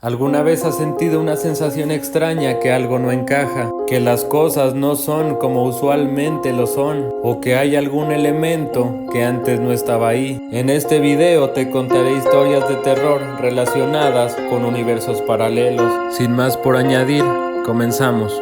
¿Alguna vez has sentido una sensación extraña que algo no encaja, que las cosas no son como usualmente lo son, o que hay algún elemento que antes no estaba ahí? En este video te contaré historias de terror relacionadas con universos paralelos. Sin más por añadir, comenzamos.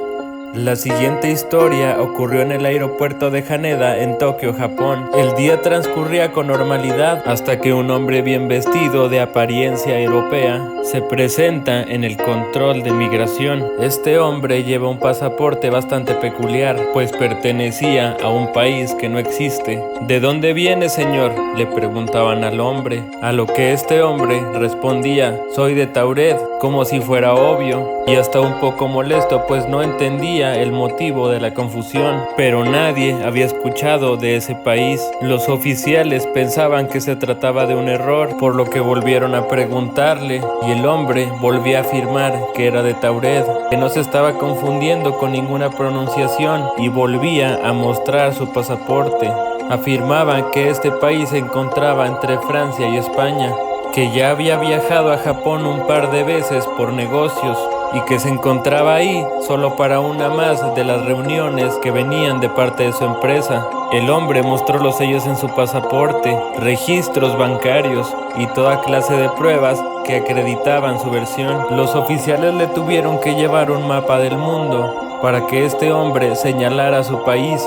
La siguiente historia ocurrió en el aeropuerto de Haneda, en Tokio, Japón. El día transcurría con normalidad hasta que un hombre bien vestido, de apariencia europea, se presenta en el control de migración. Este hombre lleva un pasaporte bastante peculiar, pues pertenecía a un país que no existe. ¿De dónde viene, señor?, le preguntaban al hombre, a lo que este hombre respondía: soy de Tauret, como si fuera obvio, y hasta un poco molesto, pues no entendía el motivo de la confusión, pero nadie había escuchado de ese país. Los oficiales pensaban que se trataba de un error, por lo que volvieron a preguntarle, y el hombre volvía a afirmar que era de Tauret, que no se estaba confundiendo con ninguna pronunciación, y volvía a mostrar su pasaporte. Afirmaba que este país se encontraba entre Francia y España, que ya había viajado a Japón un par de veces por negocios y que se encontraba ahí solo para una más de las reuniones que venían de parte de su empresa. El hombre mostró los sellos en su pasaporte, registros bancarios y toda clase de pruebas que acreditaban su versión. Los oficiales le tuvieron que llevar un mapa del mundo para que este hombre señalara su país.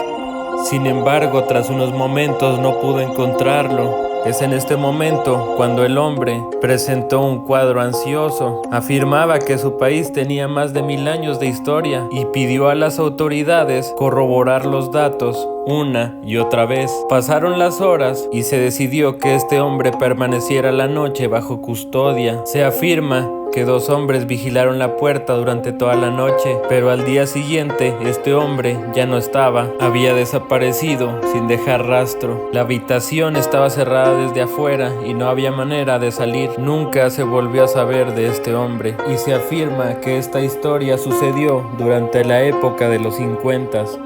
Sin embargo, tras unos momentos no pudo encontrarlo. Es en este momento cuando el hombre presentó un cuadro ansioso. Afirmaba que su país tenía más de 1000 años de historia y pidió a las autoridades corroborar los datos una y otra vez. Pasaron las horas y se decidió que este hombre permaneciera la noche bajo custodia. Se afirma que 2 hombres vigilaron la puerta durante toda la noche, pero al día siguiente este hombre ya no estaba, había desaparecido sin dejar rastro. La habitación estaba cerrada desde afuera y no había manera de salir. Nunca se volvió a saber de este hombre, y se afirma que esta historia sucedió durante la época de los 50s.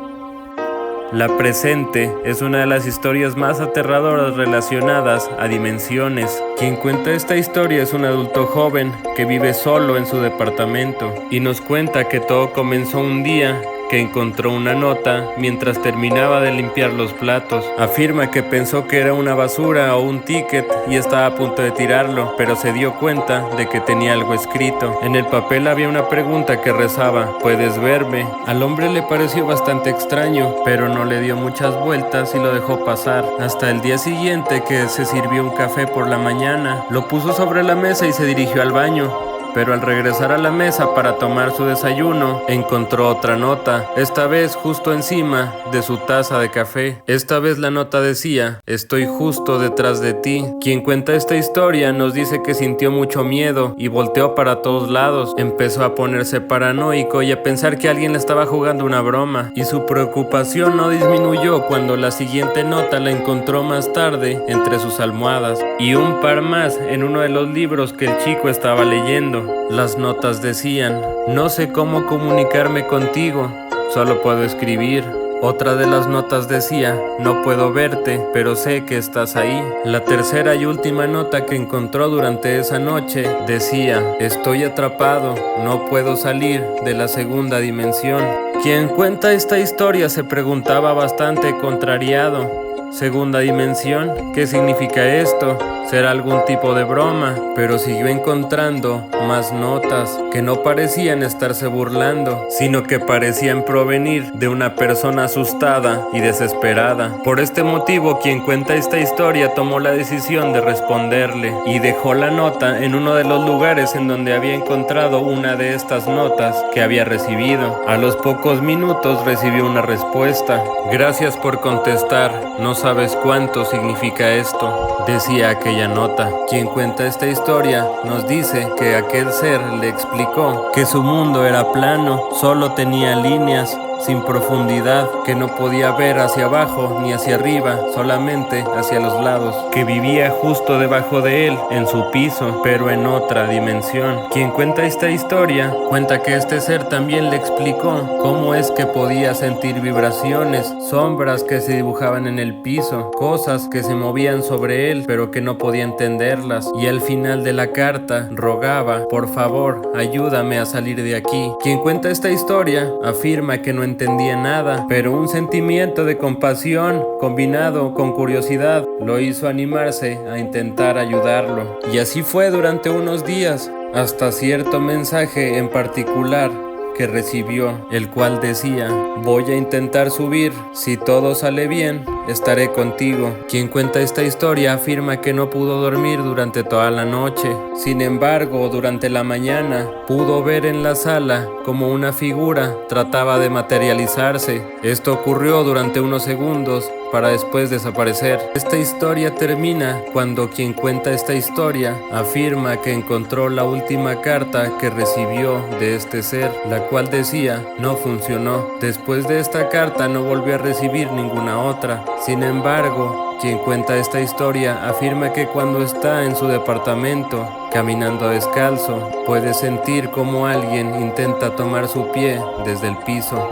La presente es una de las historias más aterradoras relacionadas a dimensiones. Quien cuenta esta historia es un adulto joven que vive solo en su departamento y nos cuenta que todo comenzó un día que encontró una nota mientras terminaba de limpiar los platos. Afirma que pensó que era una basura o un ticket y estaba a punto de tirarlo, pero se dio cuenta de que tenía algo escrito. En el papel había una pregunta que rezaba: ¿puedes verme? Al hombre le pareció bastante extraño, pero no le dio muchas vueltas y lo dejó pasar. Hasta el día siguiente, que se sirvió un café por la mañana, lo puso sobre la mesa y se dirigió al baño. Pero al regresar a la mesa para tomar su desayuno, encontró otra nota, esta vez justo encima de su taza de café. Esta vez la nota decía: estoy justo detrás de ti. Quien cuenta esta historia nos dice que sintió mucho miedo y volteó para todos lados. Empezó a ponerse paranoico y a pensar que alguien le estaba jugando una broma, y su preocupación no disminuyó cuando la siguiente nota la encontró más tarde entre sus almohadas, y un par más en uno de los libros que el chico estaba leyendo. Las notas decían: no sé cómo comunicarme contigo, solo puedo escribir. Otra de las notas decía: no puedo verte, pero sé que estás ahí. La tercera y última nota que encontró durante esa noche decía: estoy atrapado, no puedo salir de la segunda dimensión. Quien cuenta esta historia se preguntaba bastante contrariado: ¿segunda dimensión? ¿Qué significa esto? ¿Será algún tipo de broma? Pero siguió encontrando más notas que no parecían estarse burlando, sino que parecían provenir de una persona asustada y desesperada. Por este motivo, quien cuenta esta historia tomó la decisión de responderle y dejó la nota en uno de los lugares en donde había encontrado una de estas notas que había recibido. A los pocos minutos recibió una respuesta: gracias por contestar, no sabes cuánto significa esto, decía aquella nota. Quien cuenta esta historia nos dice que aquel ser le explicó que su mundo era plano, solo tenía líneas sin profundidad, que no podía ver hacia abajo ni hacia arriba, solamente hacia los lados, que vivía justo debajo de él, en su piso, pero en otra dimensión. Quien cuenta esta historia cuenta que este ser también le explicó cómo es que podía sentir vibraciones, sombras que se dibujaban en el piso, cosas que se movían sobre él, pero que no podía entenderlas, y al final de la carta rogaba: por favor, ayúdame a salir de aquí. Quien cuenta esta historia afirma que no entendía nada, pero un sentimiento de compasión combinado con curiosidad lo hizo animarse a intentar ayudarlo. Y así fue durante unos días, hasta cierto mensaje en particular que recibió, el cual decía: voy a intentar subir, si todo sale bien, estaré contigo. Quien cuenta esta historia afirma que no pudo dormir durante toda la noche. Sin embargo, durante la mañana pudo ver en la sala como una figura trataba de materializarse. Esto ocurrió durante unos segundos para después desaparecer. Esta historia termina cuando quien cuenta esta historia afirma que encontró la última carta que recibió de este ser, la cual decía: no funcionó. Después de esta carta no volvió a recibir ninguna otra. Sin embargo, quien cuenta esta historia afirma que cuando está en su departamento, caminando descalzo, puede sentir como alguien intenta tomar su pie desde el piso.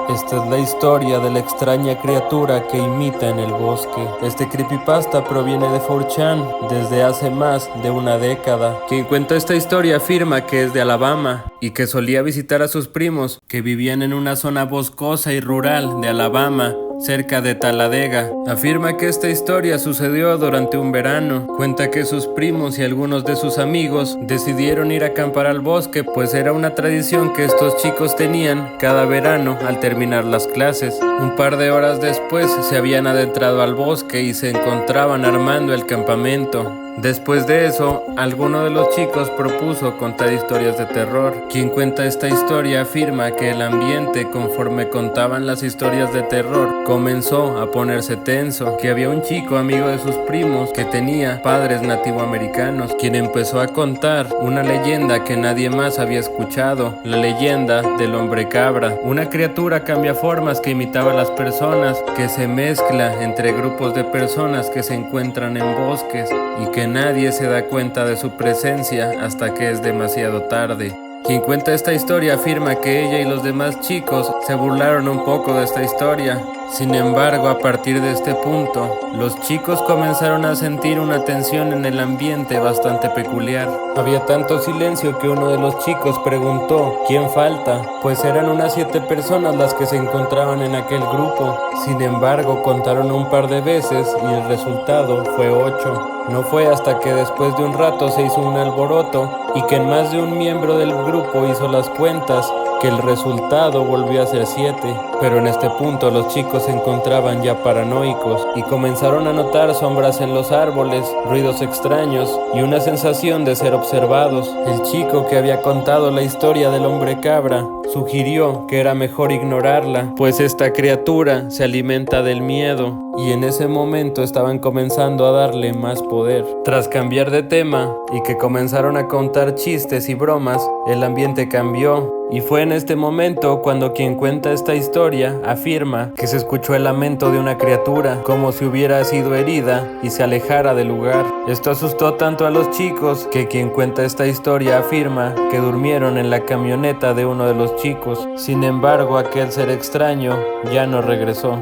Esta es la historia de la extraña criatura que imita en el bosque. Este creepypasta proviene de 4chan desde hace más de una década. Quien cuenta esta historia afirma que es de Alabama y que solía visitar a sus primos que vivían en una zona boscosa y rural de Alabama, cerca de Talladega. Afirma que esta historia sucedió durante un verano. Cuenta que sus primos y algunos de sus amigos decidieron ir a acampar al bosque, pues era una tradición que estos chicos tenían cada verano al terminar las clases. Un par de horas después se habían adentrado al bosque y se encontraban armando el campamento. Después de eso, alguno de los chicos propuso contar historias de terror. Quien cuenta esta historia afirma que el ambiente, conforme contaban las historias de terror, comenzó a ponerse tenso, que había un chico amigo de sus primos que tenía padres nativoamericanos, quien empezó a contar una leyenda que nadie más había escuchado, la leyenda del hombre cabra, una criatura cambiaformas que imitaba a las personas, que se mezcla entre grupos de personas que se encuentran en bosques y que nadie se da cuenta de su presencia hasta que es demasiado tarde. Quien cuenta esta historia afirma que ella y los demás chicos se burlaron un poco de esta historia. Sin embargo, a partir de este punto, los chicos comenzaron a sentir una tensión en el ambiente bastante peculiar. Había tanto silencio que uno de los chicos preguntó: ¿quién falta? Pues eran unas 7 personas las que se encontraban en aquel grupo. Sin embargo, contaron un par de veces y el resultado fue 8. No fue hasta que después de un rato se hizo un alboroto y que más de un miembro del grupo hizo las cuentas, que el resultado volvió a ser 7. Pero en este punto los chicos se encontraban ya paranoicos y comenzaron a notar sombras en los árboles, ruidos extraños y una sensación de ser observados. El chico que había contado la historia del hombre cabra sugirió que era mejor ignorarla, pues esta criatura se alimenta del miedo, y en ese momento estaban comenzando a darle más poder. Tras cambiar de tema y que comenzaron a contar chistes y bromas, el ambiente cambió. Y fue en este momento cuando quien cuenta esta historia afirma que se escuchó el lamento de una criatura, como si hubiera sido herida y se alejara del lugar. Esto asustó tanto a los chicos que quien cuenta esta historia afirma que durmieron en la camioneta de uno de los chicos. Sin embargo, aquel ser extraño ya no regresó.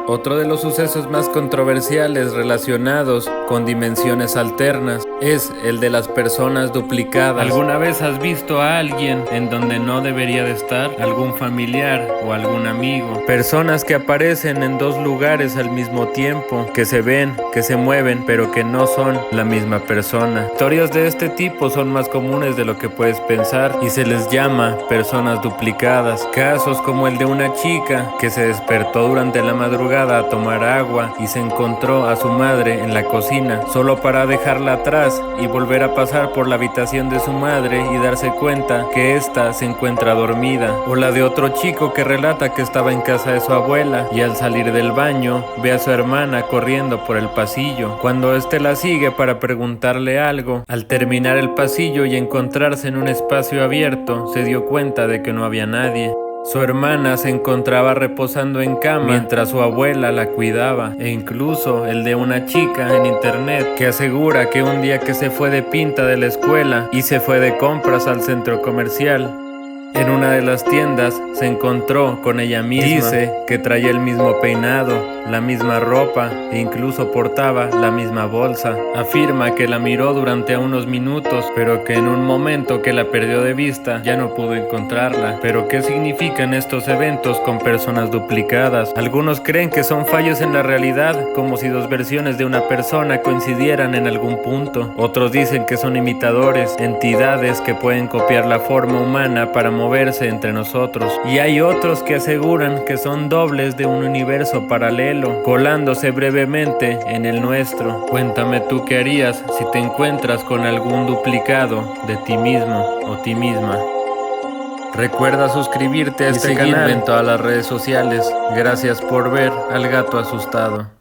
Otro de los sucesos más controversiales relacionados con dimensiones alternas es el de las personas duplicadas. ¿Alguna vez has visto a alguien en donde no debería de estar? ¿Algún familiar o algún amigo? Personas que aparecen en 2 lugares al mismo tiempo, que se ven, que se mueven, pero que no son la misma persona. Historias de este tipo son más comunes de lo que puedes pensar y se les llama personas duplicadas. Casos como el de una chica que se despertó durante la madrugada a tomar agua y se encontró a su madre en la cocina, solo para dejarla atrás y volver a pasar por la habitación de su madre y darse cuenta que ésta se encuentra dormida. O la de otro chico que relata que estaba en casa de su abuela y al salir del baño ve a su hermana corriendo por el pasillo. Cuando éste la sigue para preguntarle algo, al terminar el pasillo y encontrarse en un espacio abierto, se dio cuenta de que no había nadie. Su hermana se encontraba reposando en cama mientras su abuela la cuidaba, e incluso el de una chica en internet que asegura que un día que se fue de pinta de la escuela y se fue de compras al centro comercial, en una de las tiendas se encontró con ella misma. Dice que traía el mismo peinado, la misma ropa e incluso portaba la misma bolsa. Afirma que la miró durante unos minutos, pero que en un momento que la perdió de vista ya no pudo encontrarla. Pero ¿qué significan estos eventos con personas duplicadas? Algunos creen que son fallos en la realidad, como si dos versiones de una persona coincidieran en algún punto. Otros dicen que son imitadores, entidades que pueden copiar la forma humana para moverse entre nosotros. Y hay otros que aseguran que son dobles de un universo paralelo, colándose brevemente en el nuestro. Cuéntame tú qué harías si te encuentras con algún duplicado de ti mismo o ti misma. Recuerda suscribirte a este canal en todas las redes sociales. Gracias por ver al gato asustado.